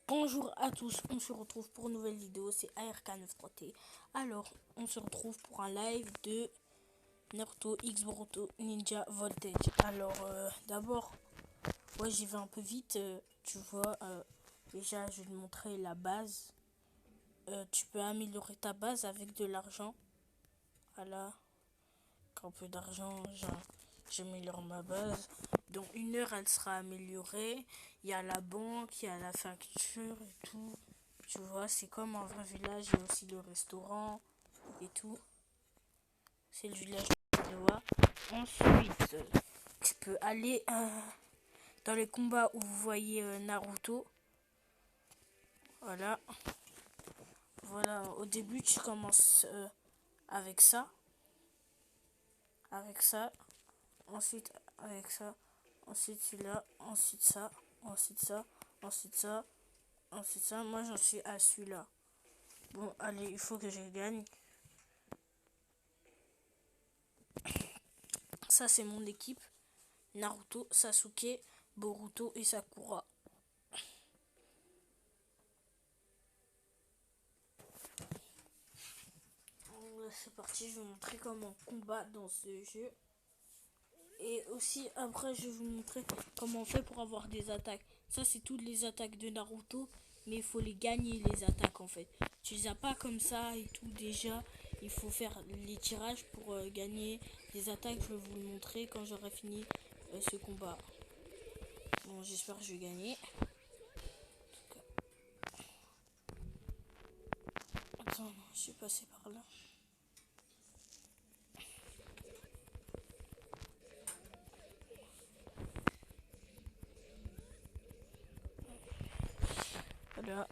Bonjour à tous, on se retrouve pour une nouvelle vidéo, c'est ARK93T. Alors, on se retrouve pour un live de Naruto X Boruto Ninja Voltage. Alors, d'abord, ouais, j'y vais un peu vite, tu vois, déjà je vais te montrer la base. Tu peux améliorer ta base avec de l'argent. Voilà, avec un peu d'argent, j'améliore ma base. Dans une heure, elle sera améliorée. Il y a la banque, il y a la facture et tout. Tu vois, c'est comme un vrai village. Il y a aussi le restaurant et tout. C'est le village de Noah. Ensuite, tu peux aller dans les combats où vous voyez Naruto. Voilà. Voilà, au début, tu commences avec ça. Avec ça. Ensuite, avec ça. Ensuite, celui-là. Ensuite, ça. Ensuite, ça. Ensuite, ça. Ensuite, ça. Moi, j'en suis à celui-là. Bon, allez, il faut que je gagne. Ça, c'est mon équipe. Naruto, Sasuke, Boruto et Sakura. C'est parti, je vais vous montrer comment on combat dans ce jeu. Et aussi, après, je vais vous montrer comment on fait pour avoir des attaques. Ça, c'est toutes les attaques de Naruto. Mais il faut les gagner, les attaques, en fait. Tu les as pas comme ça et tout, déjà. Il faut faire les tirages pour gagner des attaques. Je vais vous le montrer quand j'aurai fini ce combat. Bon, j'espère que je vais gagner. Attends, je suis passé par là. Voilà.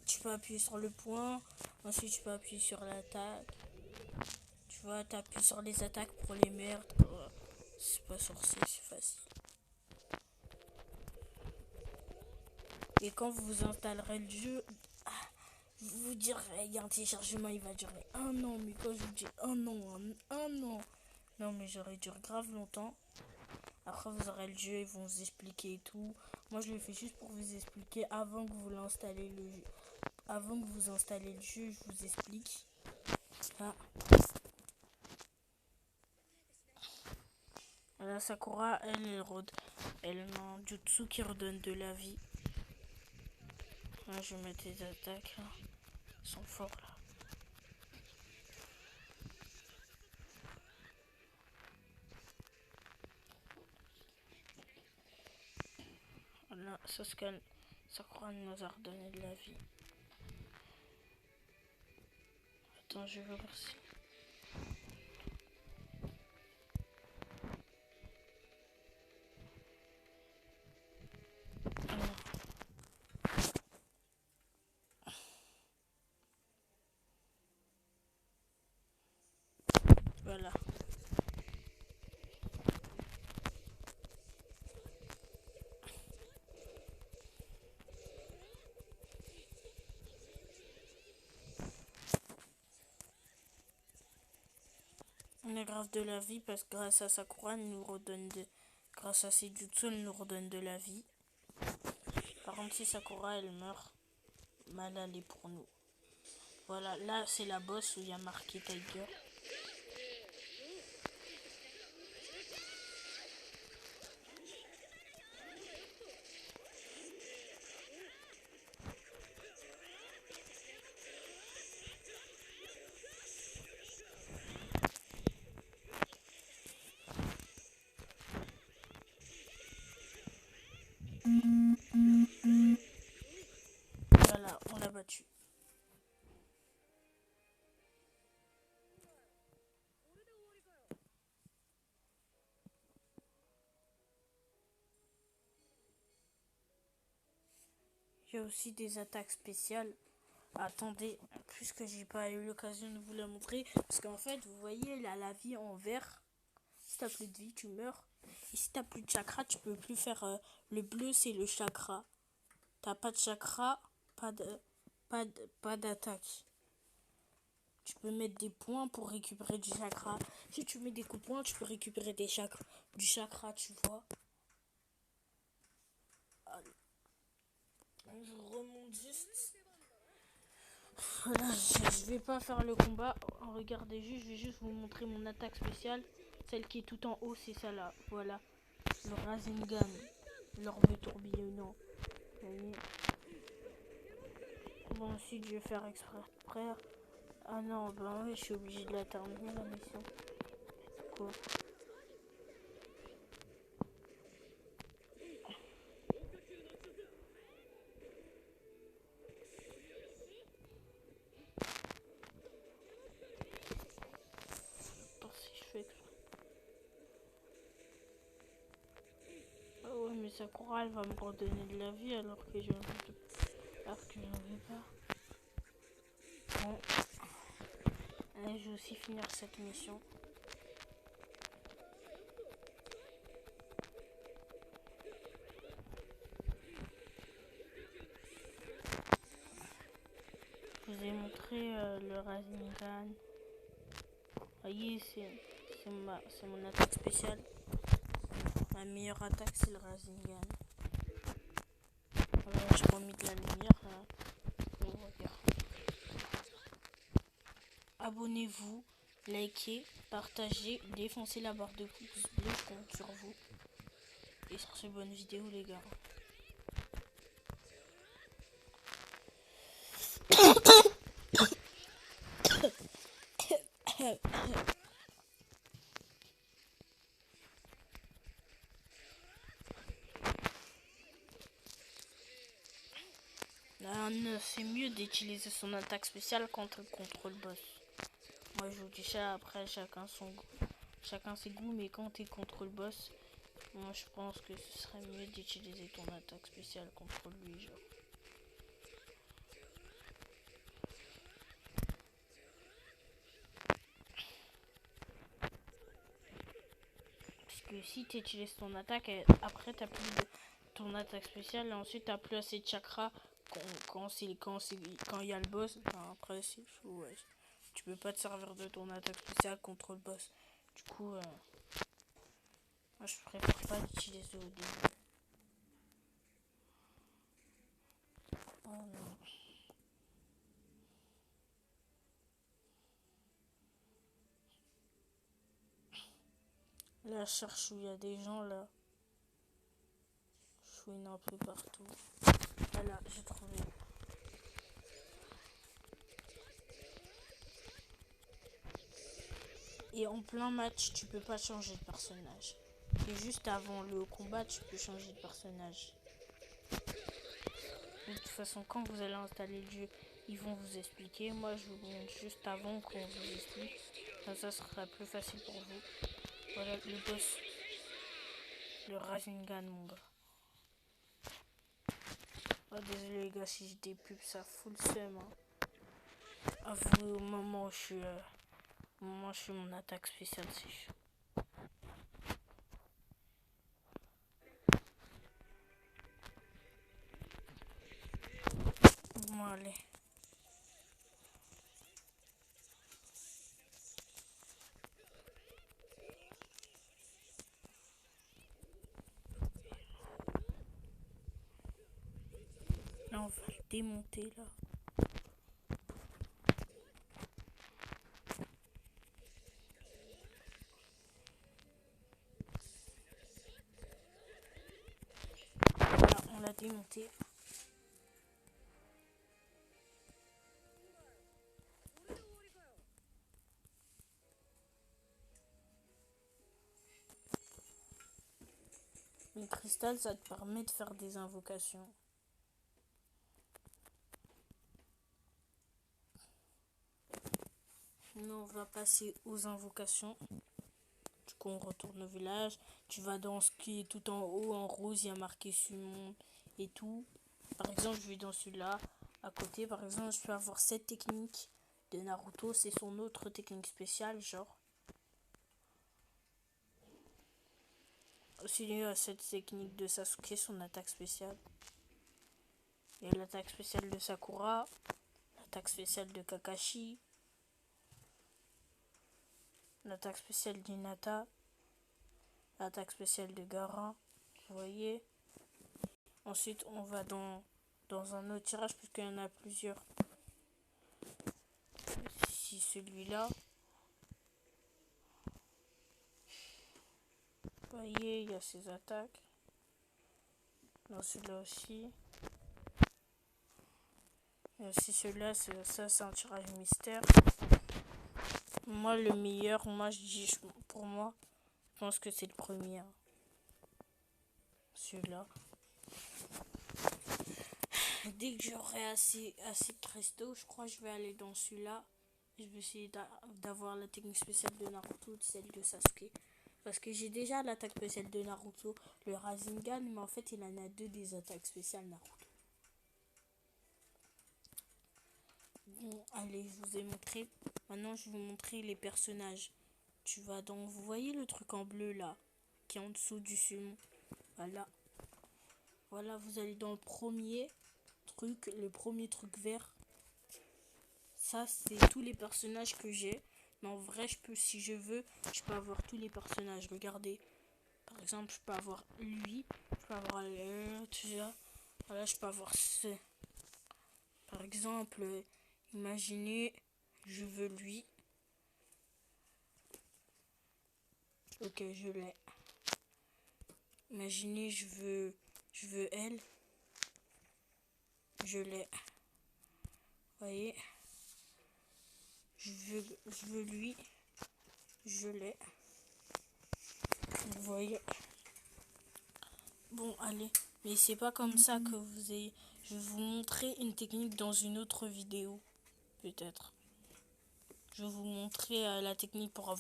Tu peux appuyer sur le point. Ensuite, tu peux appuyer sur l'attaque. Tu vois, tu appuies sur les attaques pour les meurtres. C'est pas sorcier, c'est facile. Et quand vous installerez le jeu, vous vous direz, il y a un téléchargement, il va durer un an. Mais quand je vous dis un an, un an. Non, mais j'aurais dure grave longtemps. Après, vous aurez le jeu, ils vont vous expliquer et tout. Moi, je le fais juste pour vous expliquer avant que vous l'installez le jeu. Avant que vous installez le jeu, je vous explique. Ah. La Sakura, elle a un jutsu qui redonne de la vie. Là, je vais mettre des attaques. Là. Ils sont forts là. Voilà, Sakura nous a redonné de la vie. Attends, je vais voir si. Voilà. On a grave de la vie parce que grâce à Sakura, elle nous redonne de. Grâce à ses jutsu, elle nous redonne de la vie. Par contre, si Sakura elle meurt, mal aller pour nous. Voilà, là c'est la boss où il y a marqué Tiger. Voilà, on l'a battu. Il y a aussi des attaques spéciales. Attendez, puisque j'ai pas eu l'occasion de vous la montrer, parce qu'en fait, vous voyez là la vie en vert. Si t'as plus de vie, tu meurs. Et si t'as plus de chakra, tu peux plus faire le bleu, c'est le chakra. T'as pas de chakra, pas d'attaque. Tu peux mettre des points pour récupérer du chakra. Si tu mets des coups de poing, tu peux récupérer du chakra, tu vois. juste... Voilà, je vais pas faire le combat. Regardez juste, je vais juste vous montrer mon attaque spéciale. Celle qui est tout en haut, c'est ça là. Voilà. Le Rasengan. L'orbe tourbillonnant. Vous voyez. Bon, ensuite, je vais faire exprès. Ah non, ben oui, je suis obligé de la terminer la mission. Quoi? Attends, si je fais exprès. Ah ouais, mais Sakura, elle va me redonner de la vie alors que j'en veux pas. Bon. Allez, je vais aussi finir cette mission. Je vous ai montré le Rasengan. Vous voyez, c'est mon attaque spéciale. Ma meilleure attaque, c'est le Rasengan. Voilà, j'ai remis de la lumière. Bon, regarde. Abonnez-vous, likez, partagez, défoncez la barre de pouces bleu, je compte sur vous. Et sur ces bonnes vidéos, les gars. C'est mieux d'utiliser son attaque spéciale contre le contrôle boss. Moi je vous dis ça, après chacun ses goûts, mais quand t'es contre le boss, moi je pense que ce serait mieux d'utiliser ton attaque spéciale contre lui, genre. Parce que si tu utilises ton attaque, après t'as plus de ton attaque spéciale, et ensuite t'as plus assez de chakra quand il y a le boss. Enfin, après c'est chaud, ouais. Tu peux pas te servir de ton attaque spéciale contre le boss. Du coup, moi je préfère pas l'utiliser au début. Oh non. Là, je cherche où il y a des gens là. Je fouine un peu partout. Voilà, j'ai trouvé. Et en plein match, tu peux pas changer de personnage. Et juste avant le combat, tu peux changer de personnage. De toute façon, quand vous allez installer le jeu, ils vont vous expliquer. Moi, je vous montre juste avant qu'on vous explique. Ça sera plus facile pour vous. Voilà le boss. Le Rasengan, mon gars. Oh, désolé les gars si je dépub, ça fout le seum. Hein. À vous, au moment où je suis mon attaque spéciale, c'est chaud. Bon, allez. Là, on va le démonter, là. Voilà, on l'a démonté. Le cristal, ça te permet de faire des invocations. Nous, on va passer aux invocations. Du coup, on retourne au village. Tu vas dans ce qui est tout en haut, en rose, il y a marqué Summon et tout. Par exemple, je vais dans celui-là. À côté, par exemple, je peux avoir cette technique de Naruto. C'est son autre technique spéciale, genre. Aussi, il y a cette technique de Sasuke, son attaque spéciale. Il y a l'attaque spéciale de Sakura. L'attaque spéciale de Kakashi. L'attaque spéciale d'Hinata. L'attaque spéciale de Gaara. Vous voyez. Ensuite, on va dans dans un autre tirage puisqu'il y en a plusieurs. Si celui-là, vous voyez, il y a ses attaques. Dans celui-là aussi. Et aussi celui-là, ça c'est un tirage mystère. Moi le meilleur, moi je dis, pour moi, je pense que c'est le premier. Celui-là. Dès que j'aurai assez de cristaux, je crois que je vais aller dans celui-là. Je vais essayer d'avoir la technique spéciale de Naruto, celle de Sasuke. Parce que j'ai déjà l'attaque spéciale de Naruto, le Rasengan, mais en fait il en a deux des attaques spéciales Naruto. Bon, allez, je vous ai montré. Maintenant, je vais vous montrer les personnages. Tu vas dans... Vous voyez le truc en bleu là, qui est en dessous du summon. Voilà. Voilà, vous allez dans le premier truc vert. Ça, c'est tous les personnages que j'ai. Mais en vrai, je peux, si je veux, je peux avoir tous les personnages. Regardez. Par exemple, je peux avoir lui. Je peux avoir tout ça. Voilà, je peux avoir ce. Par exemple, imaginez, je veux lui. Ok, je l'ai. Imaginez, je veux elle. Je l'ai. Voyez. Je veux lui. Je l'ai. Vous voyez. Bon, allez. Mais c'est pas comme ça que vous ayez. Je vais vous montrer une technique dans une autre vidéo. Peut-être. Je vais vous montrer la technique pour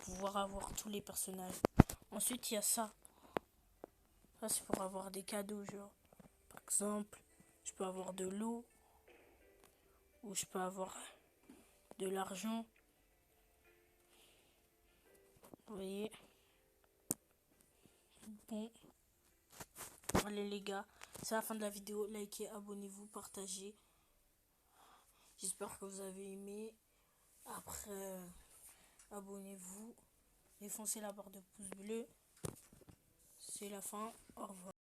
pouvoir avoir tous les personnages. Ensuite, il y a ça. Ça, c'est pour avoir des cadeaux, genre. Par exemple, je peux avoir de l'eau. Ou je peux avoir de l'argent. Vous voyez. Bon. Allez les gars. C'est la fin de la vidéo. Likez, abonnez-vous, partagez. J'espère que vous avez aimé. Après, abonnez-vous. Défoncez la barre de pouce bleu. C'est la fin. Au revoir.